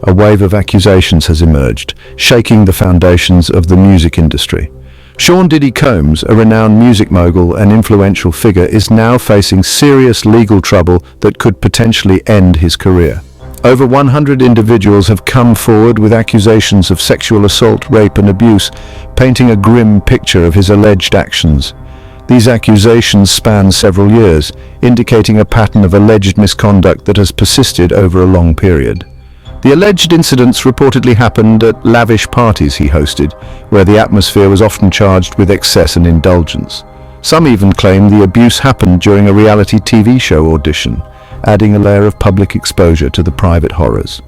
a wave of accusations has emerged, shaking the foundations of the music industry. Sean Diddy Combs, a renowned music mogul and influential figure, is now facing serious legal trouble that could potentially end his career. Over 100 individuals have come forward with accusations of sexual assault, rape and abuse, painting a grim picture of his alleged actions. These accusations span several years, indicating a pattern of alleged misconduct that has persisted over a long period. The alleged incidents reportedly happened at lavish parties he hosted, where the atmosphere was often charged with excess and indulgence. Some even claim the abuse happened during a reality TV show audition, adding a layer of public exposure to the private horrors.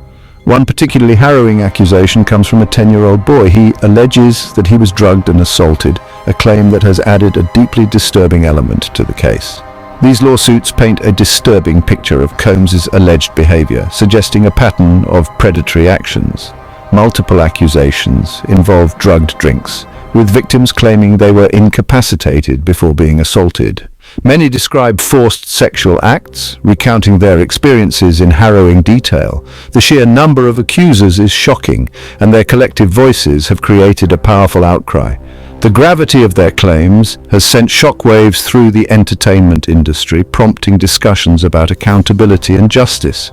One particularly harrowing accusation comes from a 10-year-old boy. He alleges that he was drugged and assaulted, a claim that has added a deeply disturbing element to the case. These lawsuits paint a disturbing picture of Combs' alleged behavior, suggesting a pattern of predatory actions. Multiple accusations involve drugged drinks, with victims claiming they were incapacitated before being assaulted. Many describe forced sexual acts, recounting their experiences in harrowing detail. The sheer number of accusers is shocking, and their collective voices have created a powerful outcry. The gravity of their claims has sent shockwaves through the entertainment industry, prompting discussions about accountability and justice.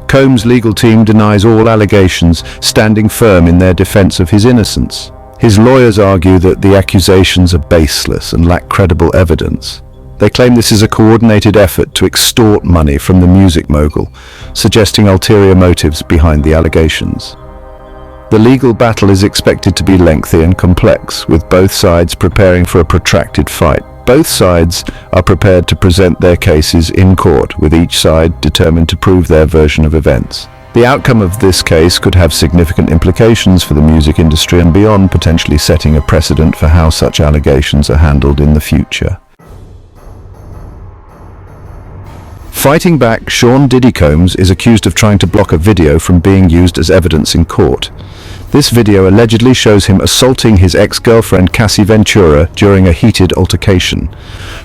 Combs' legal team denies all allegations, standing firm in their defense of his innocence. His lawyers argue that the accusations are baseless and lack credible evidence. They claim this is a coordinated effort to extort money from the music mogul, suggesting ulterior motives behind the allegations. The legal battle is expected to be lengthy and complex, with both sides preparing for a protracted fight. Both sides are prepared to present their cases in court, with each side determined to prove their version of events. The outcome of this case could have significant implications for the music industry and beyond, potentially setting a precedent for how such allegations are handled in the future. Fighting back, Sean Diddy Combs is accused of trying to block a video from being used as evidence in court. This video allegedly shows him assaulting his ex-girlfriend Cassie Ventura during a heated altercation.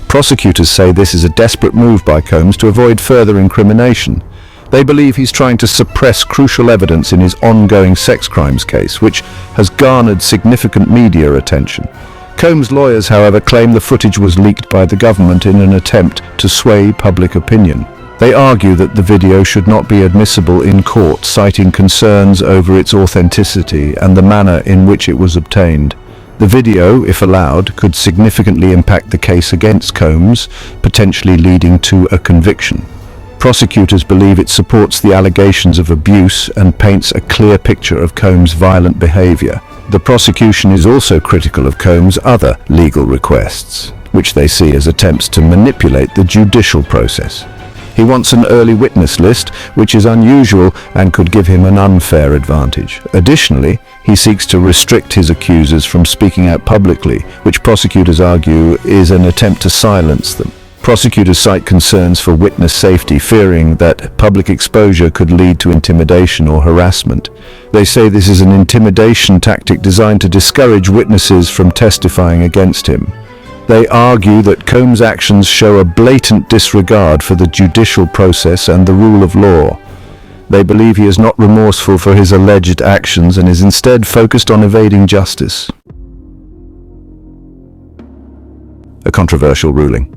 Prosecutors say this is a desperate move by Combs to avoid further incrimination. They believe he's trying to suppress crucial evidence in his ongoing sex crimes case, which has garnered significant media attention. Combs' lawyers, however, claim the footage was leaked by the government in an attempt to sway public opinion. They argue that the video should not be admissible in court, citing concerns over its authenticity and the manner in which it was obtained. The video, if allowed, could significantly impact the case against Combs, potentially leading to a conviction. Prosecutors believe it supports the allegations of abuse and paints a clear picture of Combs' violent behavior. The prosecution is also critical of Combs' other legal requests, which they see as attempts to manipulate the judicial process. He wants an early witness list, which is unusual and could give him an unfair advantage. Additionally, he seeks to restrict his accusers from speaking out publicly, which prosecutors argue is an attempt to silence them. Prosecutors cite concerns for witness safety, fearing that public exposure could lead to intimidation or harassment. They say this is an intimidation tactic designed to discourage witnesses from testifying against him. They argue that Combs' actions show a blatant disregard for the judicial process and the rule of law. They believe he is not remorseful for his alleged actions and is instead focused on evading justice. A controversial ruling.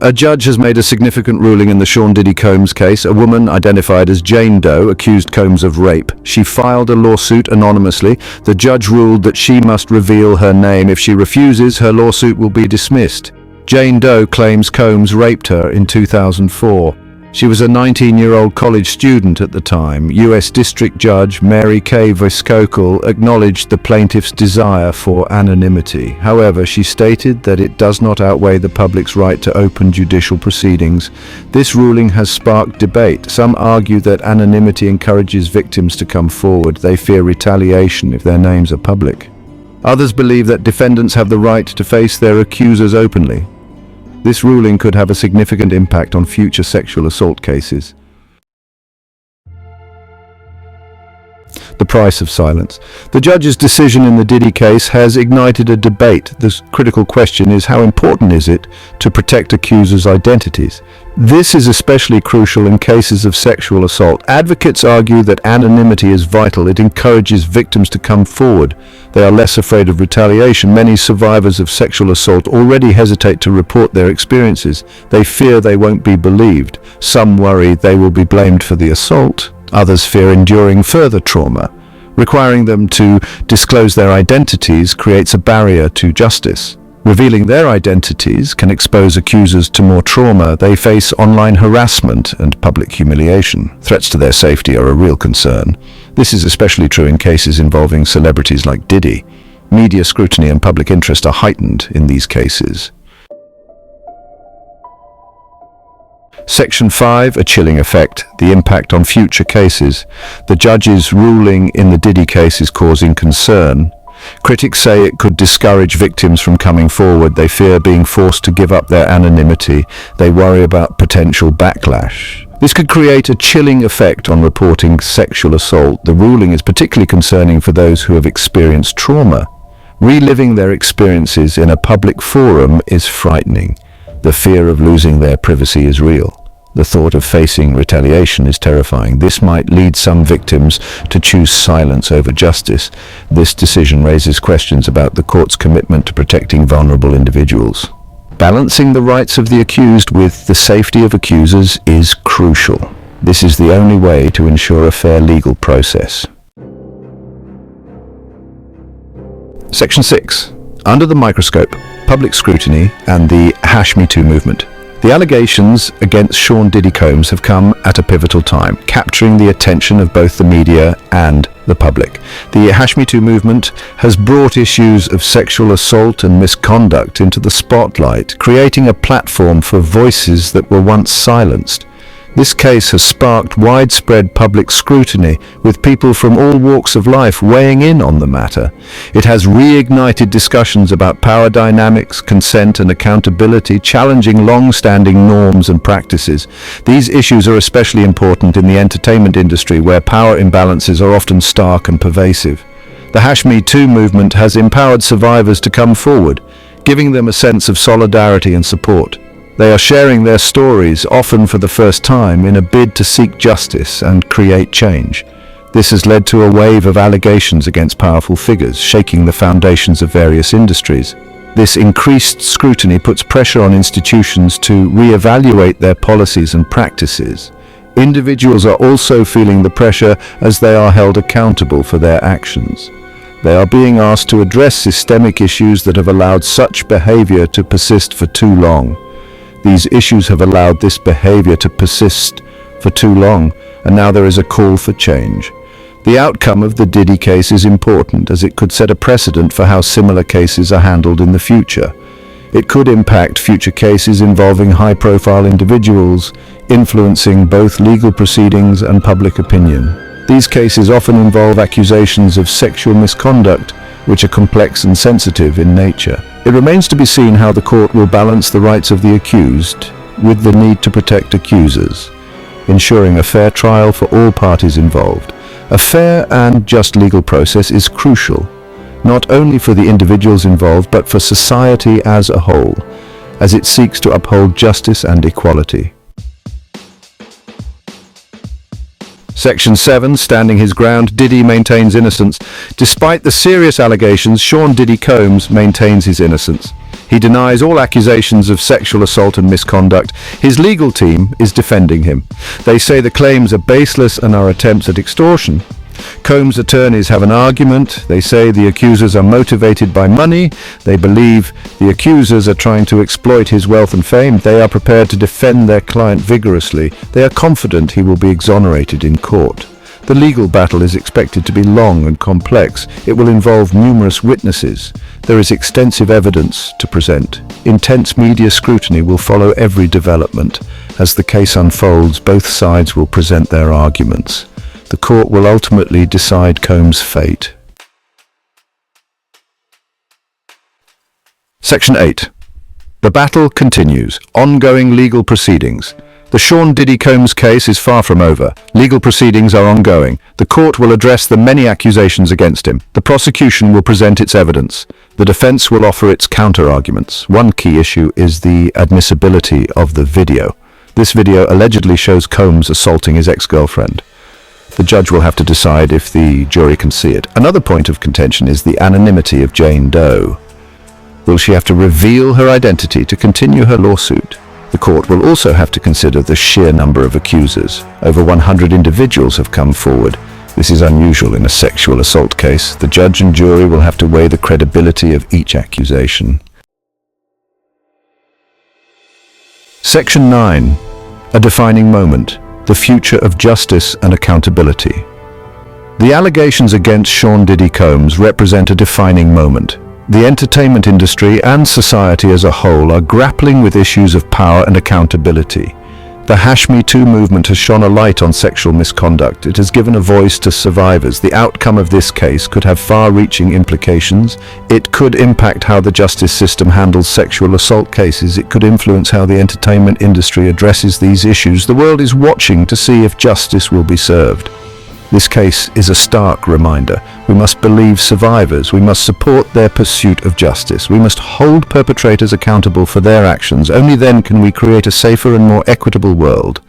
A judge has made a significant ruling in the Sean Diddy Combs case. A woman identified as Jane Doe accused Combs of rape. She filed a lawsuit anonymously. The judge ruled that she must reveal her name. If she refuses, her lawsuit will be dismissed. Jane Doe claims Combs raped her in 2004. She was a 19-year-old college student at the time. U.S. District Judge Mary Kay Voskokal acknowledged the plaintiff's desire for anonymity. However, she stated that it does not outweigh the public's right to open judicial proceedings. This ruling has sparked debate. Some argue that anonymity encourages victims to come forward. They fear retaliation if their names are public. Others believe that defendants have the right to face their accusers openly. This ruling could have a significant impact on future sexual assault cases. The price of silence. The judge's decision in the Diddy case has ignited a debate. The critical question is, how important is it to protect accusers' identities? This is especially crucial in cases of sexual assault. Advocates argue that anonymity is vital. It encourages victims to come forward. They are less afraid of retaliation. Many survivors of sexual assault already hesitate to report their experiences. They fear they won't be believed. Some worry they will be blamed for the assault. Others fear enduring further trauma. Requiring them to disclose their identities creates a barrier to justice. Revealing their identities can expose accusers to more trauma. They face online harassment and public humiliation. Threats to their safety are a real concern. This is especially true in cases involving celebrities like Diddy. Media scrutiny and public interest are heightened in these cases. Section 5, a chilling effect, the impact on future cases. The judge's ruling in the Diddy case is causing concern. Critics say it could discourage victims from coming forward. They fear being forced to give up their anonymity. They worry about potential backlash. This could create a chilling effect on reporting sexual assault. The ruling is particularly concerning for those who have experienced trauma. Reliving their experiences in a public forum is frightening. The fear of losing their privacy is real. The thought of facing retaliation is terrifying. This might lead some victims to choose silence over justice. This decision raises questions about the court's commitment to protecting vulnerable individuals. Balancing the rights of the accused with the safety of accusers is crucial. This is the only way to ensure a fair legal process. Section 6. Under the microscope, public scrutiny and the #MeToo movement. The allegations against Sean Diddy Combs have come at a pivotal time, capturing the attention of both the media and the public. The #MeToo movement has brought issues of sexual assault and misconduct into the spotlight, creating a platform for voices that were once silenced. This case has sparked widespread public scrutiny, with people from all walks of life weighing in on the matter. It has reignited discussions about power dynamics, consent and accountability, challenging long-standing norms and practices. These issues are especially important in the entertainment industry, where power imbalances are often stark and pervasive. The #MeToo movement has empowered survivors to come forward, giving them a sense of solidarity and support. They are sharing their stories, often for the first time, in a bid to seek justice and create change. This has led to a wave of allegations against powerful figures, shaking the foundations of various industries. This increased scrutiny puts pressure on institutions to reevaluate their policies and practices. Individuals are also feeling the pressure as they are held accountable for their actions. They are being asked to address systemic issues that have allowed such behavior to persist for too long. These issues have allowed this behavior to persist for too long, and now there is a call for change. The outcome of the Diddy case is important, as it could set a precedent for how similar cases are handled in the future. It could impact future cases involving high-profile individuals, influencing both legal proceedings and public opinion. These cases often involve accusations of sexual misconduct, which are complex and sensitive in nature. It remains to be seen how the court will balance the rights of the accused with the need to protect accusers, ensuring a fair trial for all parties involved. A fair and just legal process is crucial, not only for the individuals involved, but for society as a whole, as it seeks to uphold justice and equality. Section 7, standing his ground, Diddy maintains innocence. Despite the serious allegations, Sean Diddy Combs maintains his innocence. He denies all accusations of sexual assault and misconduct. His legal team is defending him. They say the claims are baseless and are attempts at extortion. Combs' attorneys have an argument. They say the accusers are motivated by money. They believe the accusers are trying to exploit his wealth and fame. They are prepared to defend their client vigorously. They are confident he will be exonerated in court. The legal battle is expected to be long and complex. It will involve numerous witnesses. There is extensive evidence to present. Intense media scrutiny will follow every development. As the case unfolds, both sides will present their arguments. The court will ultimately decide Combs' fate. Section 8. The battle continues. Ongoing legal proceedings. The Sean Diddy Combs case is far from over. Legal proceedings are ongoing. The court will address the many accusations against him. The prosecution will present its evidence. The defense will offer its counter-arguments. One key issue is the admissibility of the video. This video allegedly shows Combs assaulting his ex-girlfriend. The judge will have to decide if the jury can see it. Another point of contention is the anonymity of Jane Doe. Will she have to reveal her identity to continue her lawsuit? The court will also have to consider the sheer number of accusers. Over 100 individuals have come forward. This is unusual in a sexual assault case. The judge and jury will have to weigh the credibility of each accusation. Section 9. A defining moment. The future of justice and accountability. The allegations against Sean Diddy Combs represent a defining moment. The entertainment industry and society as a whole are grappling with issues of power and accountability. The #MeToo movement has shone a light on sexual misconduct. It has given a voice to survivors. The outcome of this case could have far-reaching implications. It could impact how the justice system handles sexual assault cases. It could influence how the entertainment industry addresses these issues. The world is watching to see if justice will be served. This case is a stark reminder. We must believe survivors. We must support their pursuit of justice. We must hold perpetrators accountable for their actions. Only then can we create a safer and more equitable world.